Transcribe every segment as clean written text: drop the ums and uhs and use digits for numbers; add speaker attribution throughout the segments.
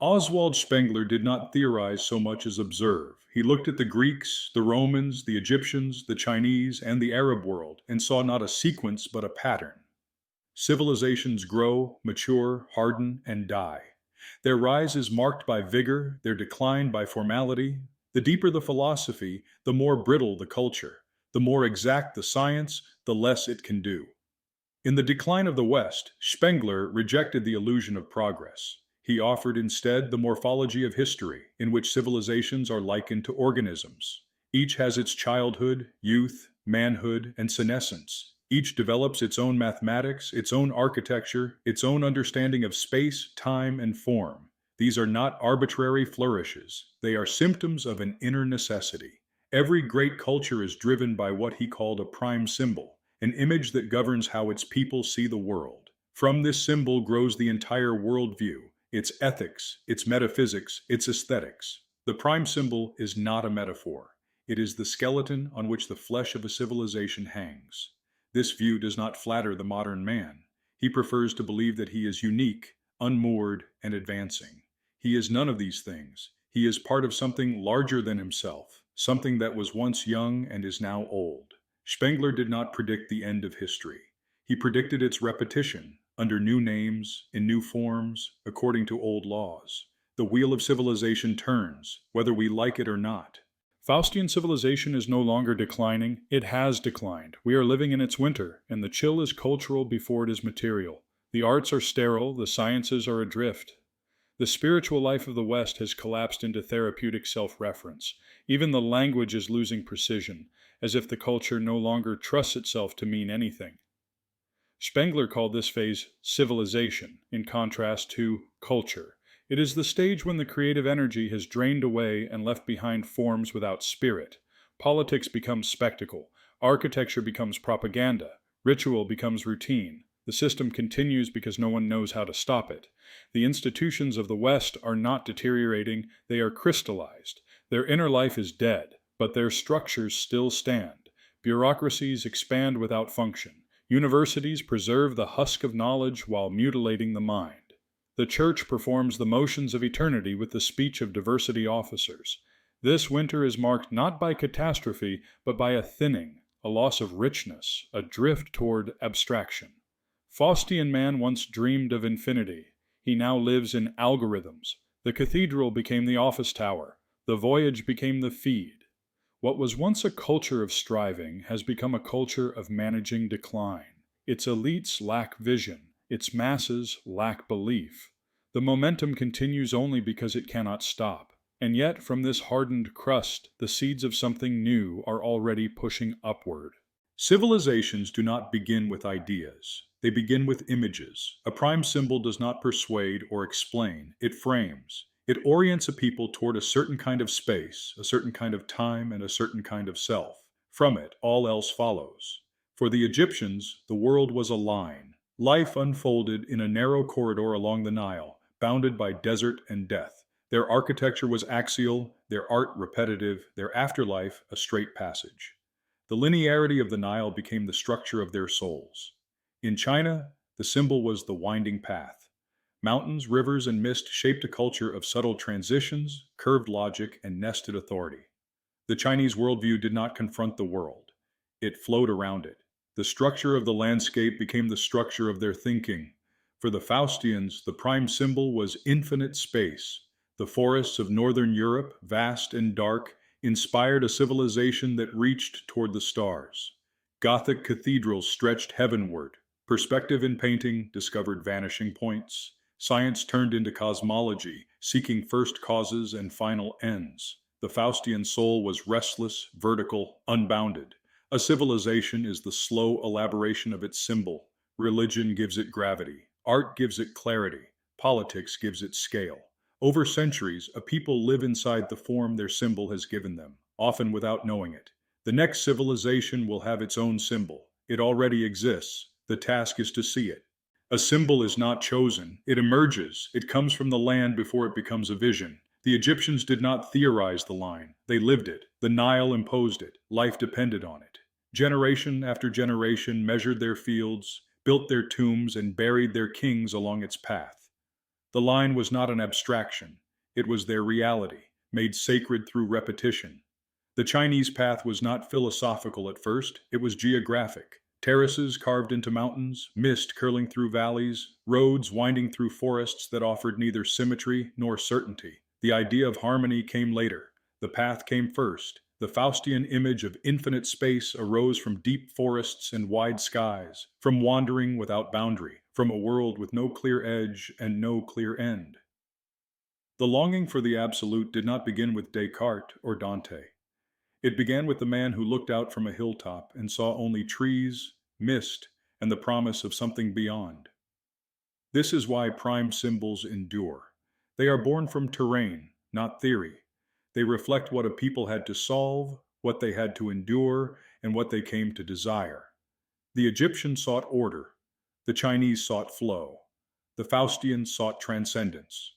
Speaker 1: Oswald Spengler did not theorize so much as observe. He looked at the Greeks, the Romans, the Egyptians, the Chinese, and the Arab world, and saw not a sequence but a pattern. Civilizations grow, mature, harden, and die. Their rise is marked by vigor, their decline by formality. The deeper the philosophy, the more brittle the culture. The more exact the science, the less it can do. In the decline of the West, Spengler rejected the illusion of progress. He offered instead the morphology of history, in which civilizations are likened to organisms. Each has its childhood, youth, manhood, and senescence. Each develops its own mathematics, its own architecture, its own understanding of space, time, and form. These are not arbitrary flourishes. They are symptoms of an inner necessity. Every great culture is driven by what he called a prime symbol, an image that governs how its people see the world. From this symbol grows the entire worldview, its ethics, its metaphysics, its aesthetics. The prime symbol is not a metaphor. It is the skeleton on which the flesh of a civilization hangs. This view does not flatter the modern man. He prefers to believe that he is unique, unmoored, and advancing. He is none of these things. He is part of something larger than himself, something that was once young and is now old. Spengler did not predict the end of history. He predicted its repetition, under new names, in new forms, according to old laws. The wheel of civilization turns, whether we like it or not. Faustian civilization is no longer declining, it has declined. We are living in its winter, and the chill is cultural before it is material. The arts are sterile, the sciences are adrift. The spiritual life of the West has collapsed into therapeutic self-reference. Even the language is losing precision, as if the culture no longer trusts itself to mean anything. Spengler called this phase civilization, in contrast to culture. It is the stage when the creative energy has drained away and left behind forms without spirit. Politics becomes spectacle, architecture becomes propaganda, ritual becomes routine. The system continues because no one knows how to stop it. The institutions of the West are not deteriorating, they are crystallized. Their inner life is dead, but their structures still stand. Bureaucracies expand without function. Universities preserve the husk of knowledge while mutilating the mind. The Church performs the motions of eternity with the speech of diversity officers. This winter is marked not by catastrophe, but by a thinning, a loss of richness, a drift toward abstraction. Faustian man once dreamed of infinity. He now lives in algorithms. The cathedral became the office tower. The voyage became the feed. What was once a culture of striving has become a culture of managing decline. Its elites lack vision. Its masses lack belief. The momentum continues only because it cannot stop. And yet, from this hardened crust, the seeds of something new are already pushing upward. Civilizations do not begin with ideas. They begin with images. A prime symbol does not persuade or explain. It frames. It orients a people toward a certain kind of space, a certain kind of time, and a certain kind of self. From it, all else follows. For the Egyptians, the world was a line. Life unfolded in a narrow corridor along the Nile, bounded by desert and death. Their architecture was axial, their art repetitive, their afterlife a straight passage. The linearity of the Nile became the structure of their souls. In China, the symbol was the winding path. Mountains, rivers, and mist shaped a culture of subtle transitions, curved logic, and nested authority. The Chinese worldview did not confront the world. It flowed around it. The structure of the landscape became the structure of their thinking. For the Faustians, the prime symbol was infinite space. The forests of northern Europe, vast and dark, inspired a civilization that reached toward the stars. Gothic cathedrals stretched heavenward. Perspective in painting discovered vanishing points. Science turned into cosmology, seeking first causes and final ends. The Faustian soul was restless, vertical, unbounded. A civilization is the slow elaboration of its symbol. Religion gives it gravity. Art gives it clarity. Politics gives it scale. Over centuries, a people live inside the form their symbol has given them, often without knowing it. The next civilization will have its own symbol. It already exists. The task is to see it. A symbol is not chosen. It emerges. It comes from the land before it becomes a vision. The Egyptians did not theorize the line. They lived it. The Nile imposed it. Life depended on it. Generation after generation measured their fields, built their tombs, and buried their kings along its path. The line was not an abstraction, it was their reality, made sacred through repetition. The Chinese path was not philosophical at first, it was geographic. Terraces carved into mountains, mist curling through valleys, roads winding through forests that offered neither symmetry nor certainty. The idea of harmony came later. The path came first. The Faustian image of infinite space arose from deep forests and wide skies, from wandering without boundary, from a world with no clear edge and no clear end. The longing for the absolute did not begin with Descartes or Dante. It began with the man who looked out from a hilltop and saw only trees, mist, and the promise of something beyond. This is why prime symbols endure. They are born from terrain, not theory. They reflect what a people had to solve, what they had to endure, and what they came to desire. The Egyptians sought order. The Chinese sought flow. The Faustians sought transcendence.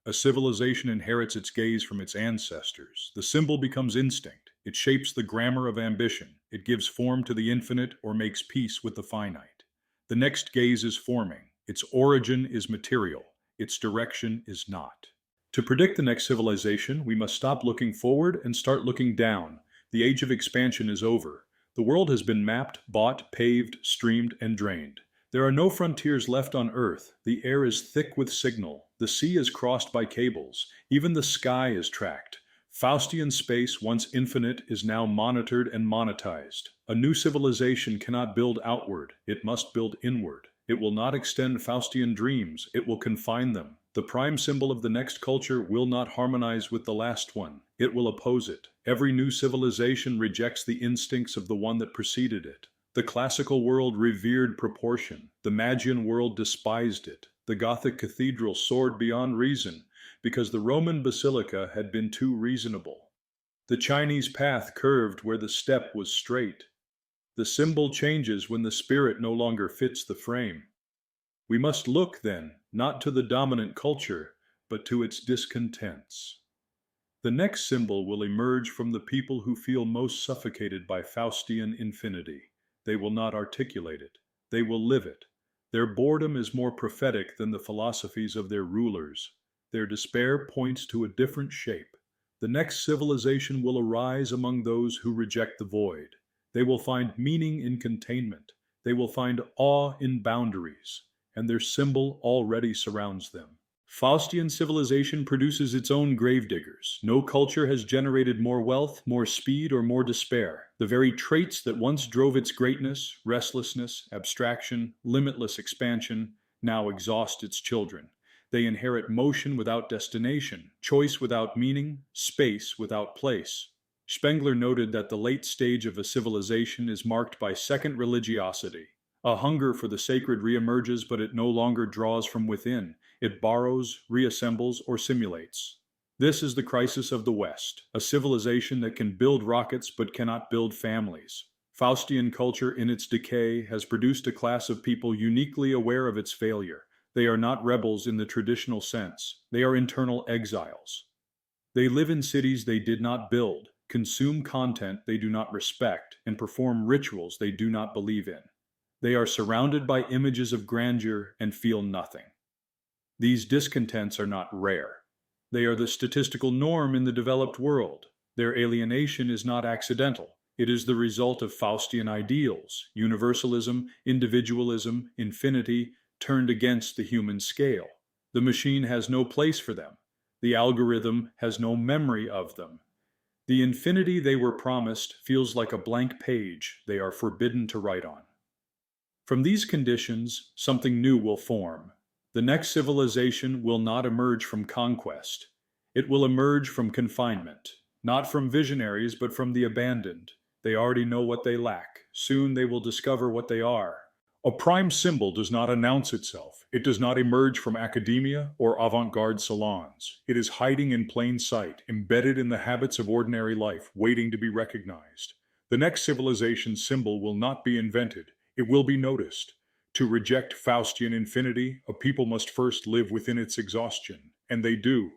Speaker 1: A civilization inherits its gaze from its ancestors. The symbol becomes instinct. It shapes the grammar of ambition. It gives form to the infinite or makes peace with the finite. The next gaze is forming. Its origin is material. Its direction is not. To predict the next civilization, we must stop looking forward and start looking down. The age of expansion is over. The world has been mapped, bought, paved, streamed, and drained. There are no frontiers left on Earth. The air is thick with signal. The sea is crossed by cables. Even the sky is tracked. Faustian space, once infinite, is now monitored and monetized. A new civilization cannot build outward. It must build inward. It will not extend Faustian dreams. It will confine them. The prime symbol of the next culture will not harmonize with the last one. It will oppose it. Every new civilization rejects the instincts of the one that preceded it. The classical world revered proportion. The Magian world despised it. The Gothic cathedral soared beyond reason because the Roman basilica had been too reasonable. The Chinese path curved where the step was straight. The symbol changes when the spirit no longer fits the frame. We must look, then, not to the dominant culture, but to its discontents. The next symbol will emerge from the people who feel most suffocated by Faustian infinity. They will not articulate it. They will live it. Their boredom is more prophetic than the philosophies of their rulers. Their despair points to a different shape. The next civilization will arise among those who reject the void. They will find meaning in containment. They will find awe in boundaries, and their symbol already surrounds them. Faustian civilization produces its own gravediggers. No culture has generated more wealth, more speed, or more despair. The very traits that once drove its greatness, restlessness, abstraction, limitless expansion, now exhaust its children. They inherit motion without destination, choice without meaning, space without place. Spengler noted that the late stage of a civilization is marked by second religiosity. A hunger for the sacred reemerges, but it no longer draws from within. It borrows, reassembles, or simulates. This is the crisis of the West, a civilization that can build rockets but cannot build families. Faustian culture in its decay has produced a class of people uniquely aware of its failure. They are not rebels in the traditional sense. They are internal exiles. They live in cities they did not build, consume content they do not respect, and perform rituals they do not believe in. They are surrounded by images of grandeur and feel nothing. These discontents are not rare. They are the statistical norm in the developed world. Their alienation is not accidental. It is the result of Faustian ideals, universalism, individualism, infinity, turned against the human scale. The machine has no place for them. The algorithm has no memory of them. The infinity they were promised feels like a blank page they are forbidden to write on. From these conditions, something new will form. The next civilization will not emerge from conquest. It will emerge from confinement, not from visionaries, but from the abandoned. They already know what they lack. Soon they will discover what they are. A prime symbol does not announce itself. It does not emerge from academia or avant-garde salons. It is hiding in plain sight, embedded in the habits of ordinary life, waiting to be recognized. The next civilization's symbol will not be invented. It will be noticed. To reject Faustian infinity, a people must first live within its exhaustion. And they do.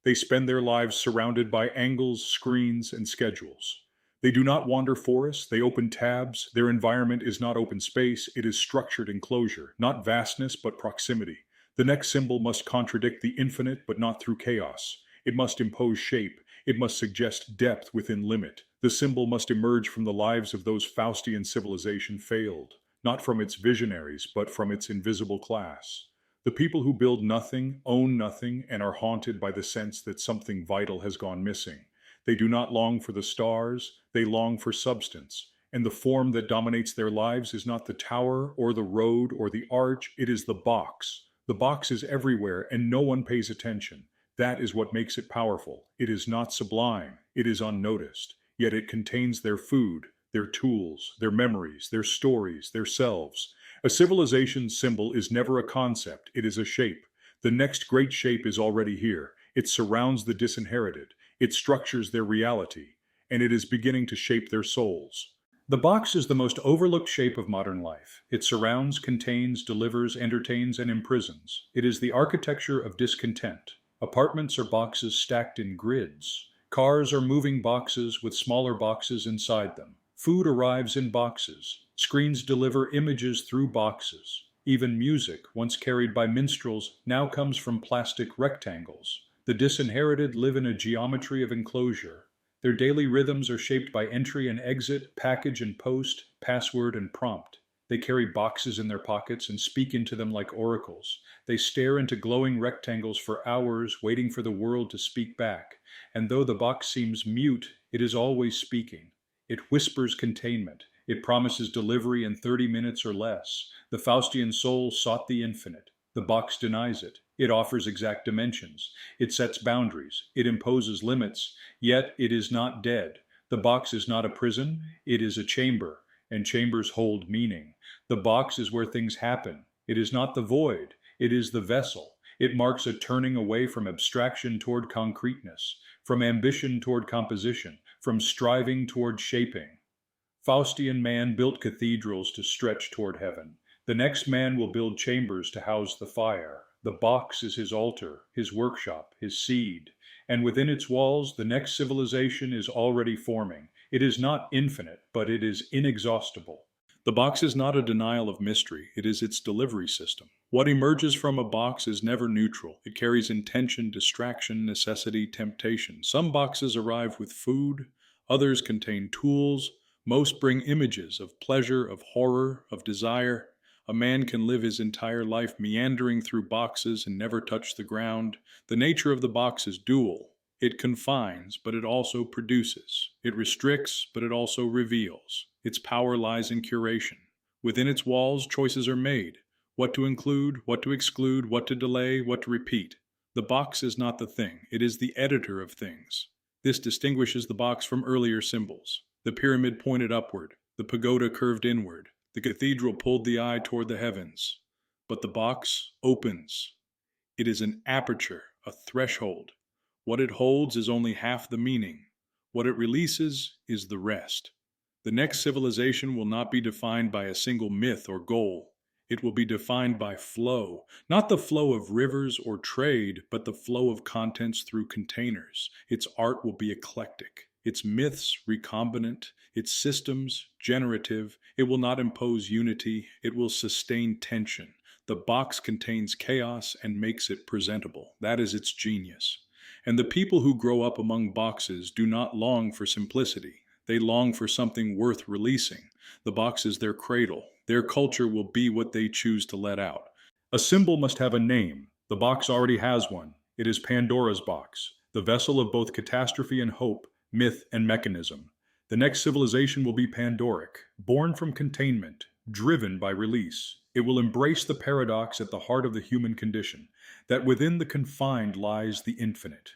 Speaker 1: They spend their lives surrounded by angles, screens, and schedules. They do not wander forests, they open tabs. Their environment is not open space, it is structured enclosure, not vastness but proximity. The next symbol must contradict the infinite, but not through chaos. It must impose shape. It must suggest depth within limit. The symbol must emerge from the lives of those Faustian civilization failed, not from its visionaries, but from its invisible class. The people who build nothing, own nothing, and are haunted by the sense that something vital has gone missing. They do not long for the stars, they long for substance. And the form that dominates their lives is not the tower or the road or the arch, it is the box. The box is everywhere and no one pays attention. That is what makes it powerful. It is not sublime, it is unnoticed. Yet it contains their food, their tools, their memories, their stories, their selves. A civilization's symbol is never a concept, it is a shape. The next great shape is already here. It surrounds the disinherited. It structures their reality. And it is beginning to shape their souls. The box is the most overlooked shape of modern life. It surrounds, contains, delivers, entertains, and imprisons. It is the architecture of discontent. Apartments are boxes stacked in grids. Cars are moving boxes with smaller boxes inside them. Food arrives in boxes. Screens deliver images through boxes. Even music, once carried by minstrels, now comes from plastic rectangles. The disinherited live in a geometry of enclosure. Their daily rhythms are shaped by entry and exit, package and post, password and prompt. They carry boxes in their pockets and speak into them like oracles. They stare into glowing rectangles for hours, waiting for the world to speak back. And though the box seems mute, it is always speaking. It whispers containment. It promises delivery in 30 minutes or less. The Faustian soul sought the infinite. The box denies it. It offers exact dimensions. It sets boundaries. It imposes limits. Yet it is not dead. The box is not a prison. It is a chamber. And chambers hold meaning. The box is where things happen. It is not the void. It is the vessel. It marks a turning away from abstraction toward concreteness, from ambition toward composition, from striving toward shaping. Faustian man built cathedrals to stretch toward heaven. The next man will build chambers to house the fire. The box is his altar, his workshop, his seed. And within its walls, the next civilization is already forming. It is not infinite, but it is inexhaustible. The box is not a denial of mystery, it is its delivery system. What emerges from a box is never neutral. It carries intention, distraction, necessity, temptation. Some boxes arrive with food, others contain tools, most bring images of pleasure, of horror, of desire. A man can live his entire life meandering through boxes and never touch the ground. The nature of the box is dual. It confines, but it also produces. It restricts, but it also reveals. Its power lies in curation. Within its walls, choices are made. What to include, what to exclude, what to delay, what to repeat. The box is not the thing. It is the editor of things. This distinguishes the box from earlier symbols. The pyramid pointed upward. The pagoda curved inward. The cathedral pulled the eye toward the heavens. But the box opens. It is an aperture, a threshold. What it holds is only half the meaning. What it releases is the rest. The next civilization will not be defined by a single myth or goal. It will be defined by flow, not the flow of rivers or trade, but the flow of contents through containers. Its art will be eclectic, its myths recombinant, its systems generative. It will not impose unity, it will sustain tension. The box contains chaos and makes it presentable. That is its genius. And the people who grow up among boxes do not long for simplicity. They long for something worth releasing. The box is their cradle. Their culture will be what they choose to let out. A symbol must have a name. The box already has one. It is Pandora's box, the vessel of both catastrophe and hope, myth and mechanism. The next civilization will be Pandoric, born from containment, driven by release. It will embrace the paradox at the heart of the human condition, that within the confined lies the infinite.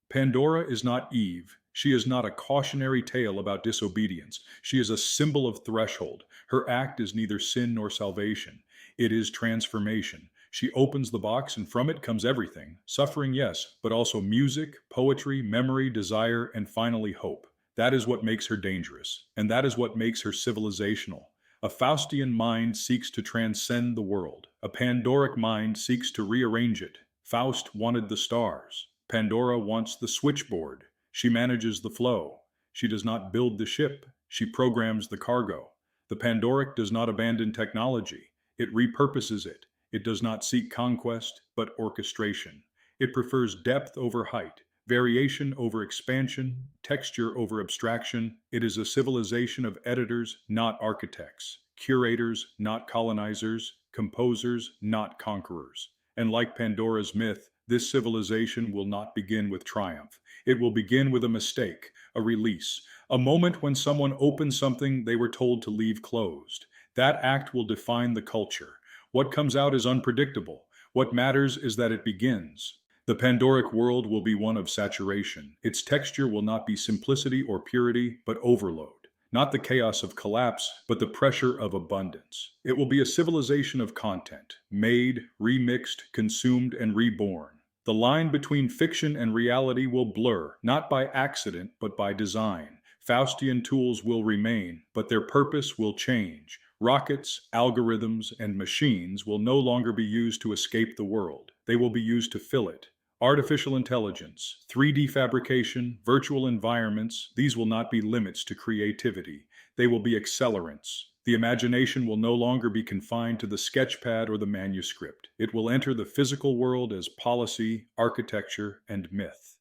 Speaker 1: Pandora is not Eve. She is not a cautionary tale about disobedience. She is a symbol of threshold. Her act is neither sin nor salvation. It is transformation. She opens the box and from it comes everything. Suffering, yes, but also music, poetry, memory, desire, and finally hope. That is what makes her dangerous, and that is what makes her civilizational. A Faustian mind seeks to transcend the world. A Pandoric mind seeks to rearrange it. Faust wanted the stars. Pandora wants the switchboard. She manages the flow. She does not build the ship. She programs the cargo. The Pandoric does not abandon technology. It repurposes it. It does not seek conquest, but orchestration. It prefers depth over height, variation over expansion, texture over abstraction. It is a civilization of editors, not architects, curators, not colonizers, composers, not conquerors. And like Pandora's myth, this civilization will not begin with triumph. It will begin with a mistake, a release, a moment when someone opened something they were told to leave closed. That act will define the culture. What comes out is unpredictable. What matters is that it begins. The Pandoric world will be one of saturation. Its texture will not be simplicity or purity, but overload. Not the chaos of collapse, but the pressure of abundance. It will be a civilization of content, made, remixed, consumed, and reborn. The line between fiction and reality will blur, not by accident, but by design. Faustian tools will remain, but their purpose will change. Rockets, algorithms, and machines will no longer be used to escape the world. They will be used to fill it. Artificial intelligence, 3D fabrication, virtual environments, these will not be limits to creativity. They will be accelerants. The imagination will no longer be confined to the sketchpad or the manuscript. It will enter the physical world as policy, architecture, and myth.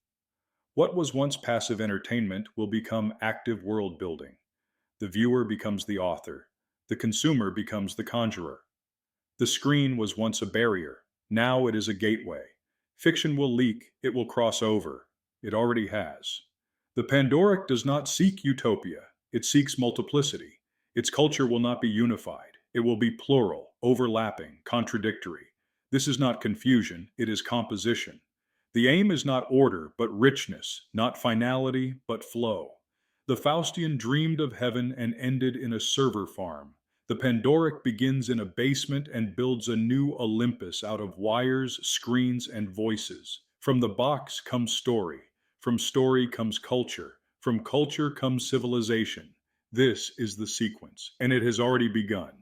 Speaker 1: What was once passive entertainment will become active world building. The viewer becomes the author. The consumer becomes the conjurer. The screen was once a barrier. Now it is a gateway. Fiction will leak, it will cross over. It already has. The Pandoric does not seek utopia, it seeks multiplicity. Its culture will not be unified. It will be plural, overlapping, contradictory. This is not confusion, it is composition. The aim is not order, but richness, not finality, but flow. The Faustian dreamed of heaven and ended in a server farm. The Pandoric begins in a basement and builds a new Olympus out of wires, screens, and voices. From the box comes story. From story comes culture. From culture comes civilization. This is the sequence, and it has already begun.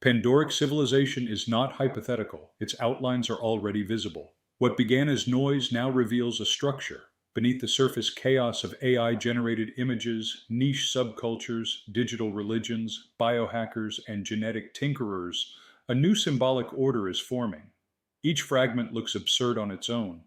Speaker 1: Pandoric civilization is not hypothetical. Its outlines are already visible. What began as noise now reveals a structure. Beneath the surface chaos of AI-generated images, niche subcultures, digital religions, biohackers, and genetic tinkerers, a new symbolic order is forming. Each fragment looks absurd on its own.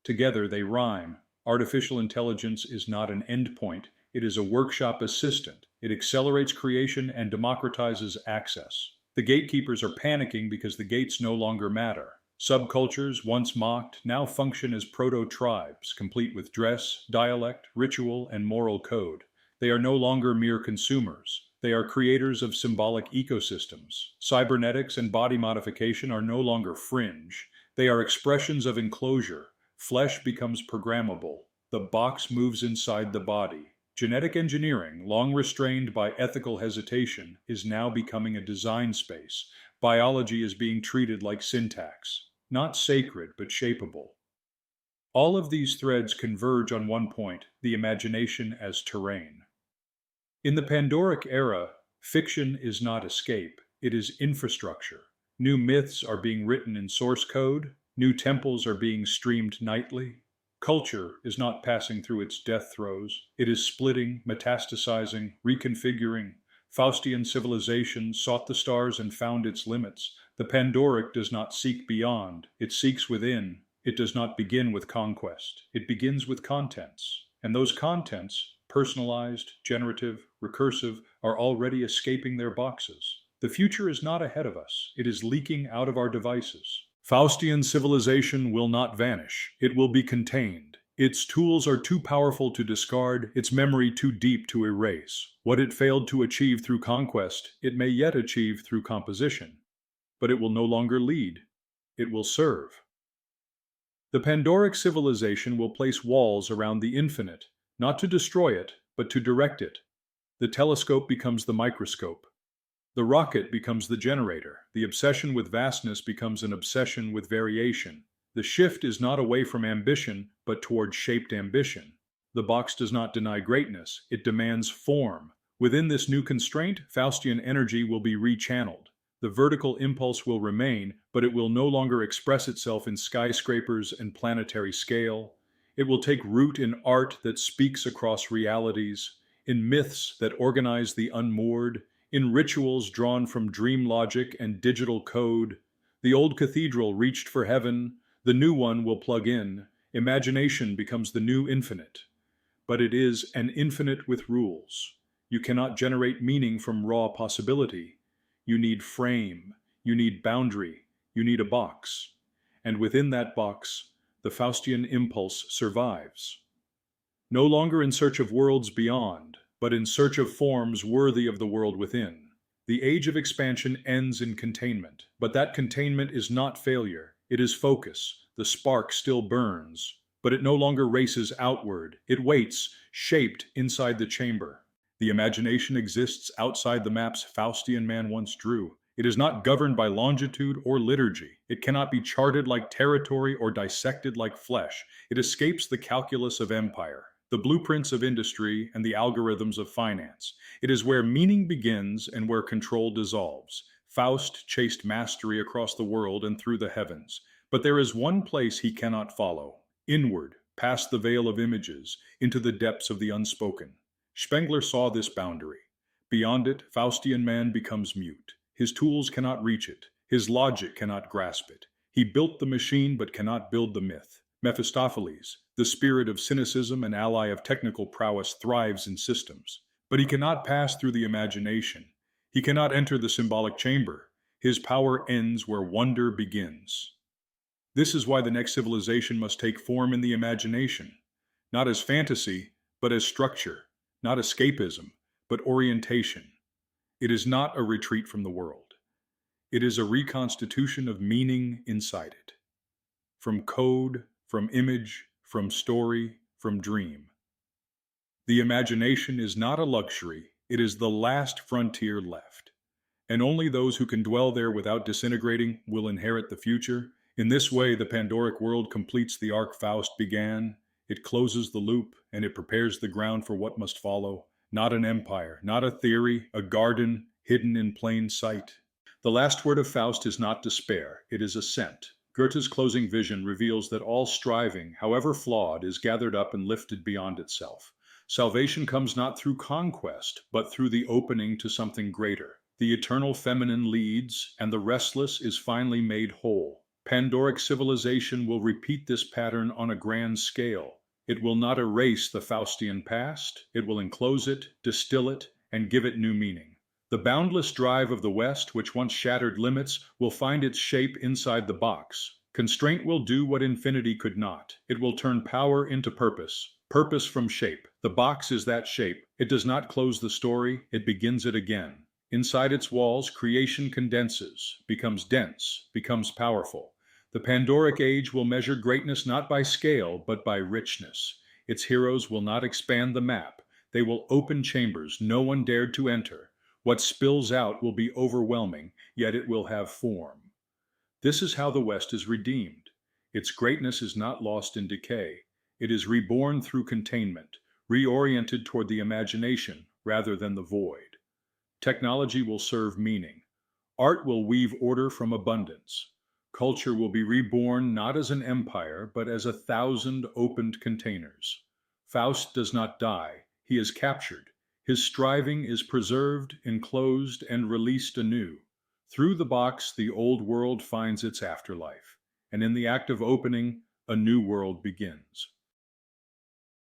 Speaker 1: Together they rhyme. Artificial intelligence is not an endpoint, it is a workshop assistant. It accelerates creation and democratizes access. The gatekeepers are panicking because the gates no longer matter. Subcultures, once mocked, now function as proto-tribes, complete with dress, dialect, ritual, and moral code. They are no longer mere consumers. They are creators of symbolic ecosystems. Cybernetics and body modification are no longer fringe. They are expressions of enclosure. Flesh becomes programmable. The box moves inside the body. Genetic engineering, long restrained by ethical hesitation, is now becoming a design space. Biology is being treated like syntax, not sacred but shapeable. All of these threads converge on one point, the imagination as terrain. In the Pandoric era, fiction is not escape, it is infrastructure. New myths are being written in source code, new temples are being streamed nightly. Culture is not passing through its death throes, it is splitting, metastasizing, reconfiguring. Faustian civilization sought the stars and found its limits. The Pandoric does not seek beyond, it seeks within. It does not begin with conquest, it begins with contents. And those contents, personalized, generative, recursive, are already escaping their boxes. The future is not ahead of us, it is leaking out of our devices. Faustian civilization will not vanish, it will be contained. Its tools are too powerful to discard, its memory too deep to erase. What it failed to achieve through conquest, it may yet achieve through composition. But it will no longer lead, it will serve. The Pandoric civilization will place walls around the infinite, not to destroy it, but to direct it. The telescope becomes the microscope. The rocket becomes the generator. The obsession with vastness becomes an obsession with variation. The shift is not away from ambition, but toward shaped ambition. The box does not deny greatness, it demands form. Within this new constraint, Faustian energy will be rechanneled. The vertical impulse will remain, but it will no longer express itself in skyscrapers and planetary scale. It will take root in art that speaks across realities, in myths that organize the unmoored, in rituals drawn from dream logic and digital code. The old cathedral reached for heaven, the new one will plug in. Imagination becomes the new infinite. But it is an infinite with rules. You cannot generate meaning from raw possibility. You need frame, you need boundary, you need a box. And within that box, the Faustian impulse survives. No longer in search of worlds beyond, but in search of forms worthy of the world within. The age of expansion ends in containment, but that containment is not failure. It is focus. The spark still burns, but it no longer races outward. It waits, shaped inside the chamber. The imagination exists outside the maps Faustian man once drew. It is not governed by longitude or liturgy. It cannot be charted like territory or dissected like flesh. It escapes the calculus of empire, the blueprints of industry, and the algorithms of finance. It is where meaning begins and where control dissolves. Faust chased mastery across the world and through the heavens. But there is one place he cannot follow: inward, past the veil of images, into the depths of the unspoken. Spengler saw this boundary. Beyond it, Faustian man becomes mute. His tools cannot reach it. His logic cannot grasp it. He built the machine but cannot build the myth. Mephistopheles, the spirit of cynicism and ally of technical prowess, thrives in systems. But he cannot pass through the imagination. He cannot enter the symbolic chamber. His power ends where wonder begins. This is why the next civilization must take form in the imagination, not as fantasy, but as structure, not escapism, but orientation. It is not a retreat from the world. It is a reconstitution of meaning inside it. From code, from image, from story, from dream. The imagination is not a luxury, it is the last frontier left. And only those who can dwell there without disintegrating will inherit the future. In this way, the Pandoric world completes the arc Faust began. It closes the loop, and it prepares the ground for what must follow. Not an empire, not a theory, a garden hidden in plain sight. The last word of Faust is not despair, it is ascent. Goethe's closing vision reveals that all striving, however flawed, is gathered up and lifted beyond itself. Salvation comes not through conquest, but through the opening to something greater. The eternal feminine leads, and the restless is finally made whole. Pandoric civilization will repeat this pattern on a grand scale. It will not erase the Faustian past, it will enclose it, distill it, and give it new meaning. The boundless drive of the West, which once shattered limits, will find its shape inside the box. Constraint will do what infinity could not. It will turn power into purpose, purpose from shape. The box is that shape. It does not close the story, it begins it again. Inside its walls, creation condenses, becomes dense, becomes powerful. The Pandoric age will measure greatness not by scale, but by richness. Its heroes will not expand the map. They will open chambers no one dared to enter. What spills out will be overwhelming, yet it will have form. This is how the West is redeemed. Its greatness is not lost in decay. It is reborn through containment, reoriented toward the imagination rather than the void. Technology will serve meaning. Art will weave order from abundance. Culture will be reborn not as an empire, but as 1,000 opened containers. Faust does not die. He is captured. His striving is preserved, enclosed, and released anew. Through the box, the old world finds its afterlife. And in the act of opening, a new world begins.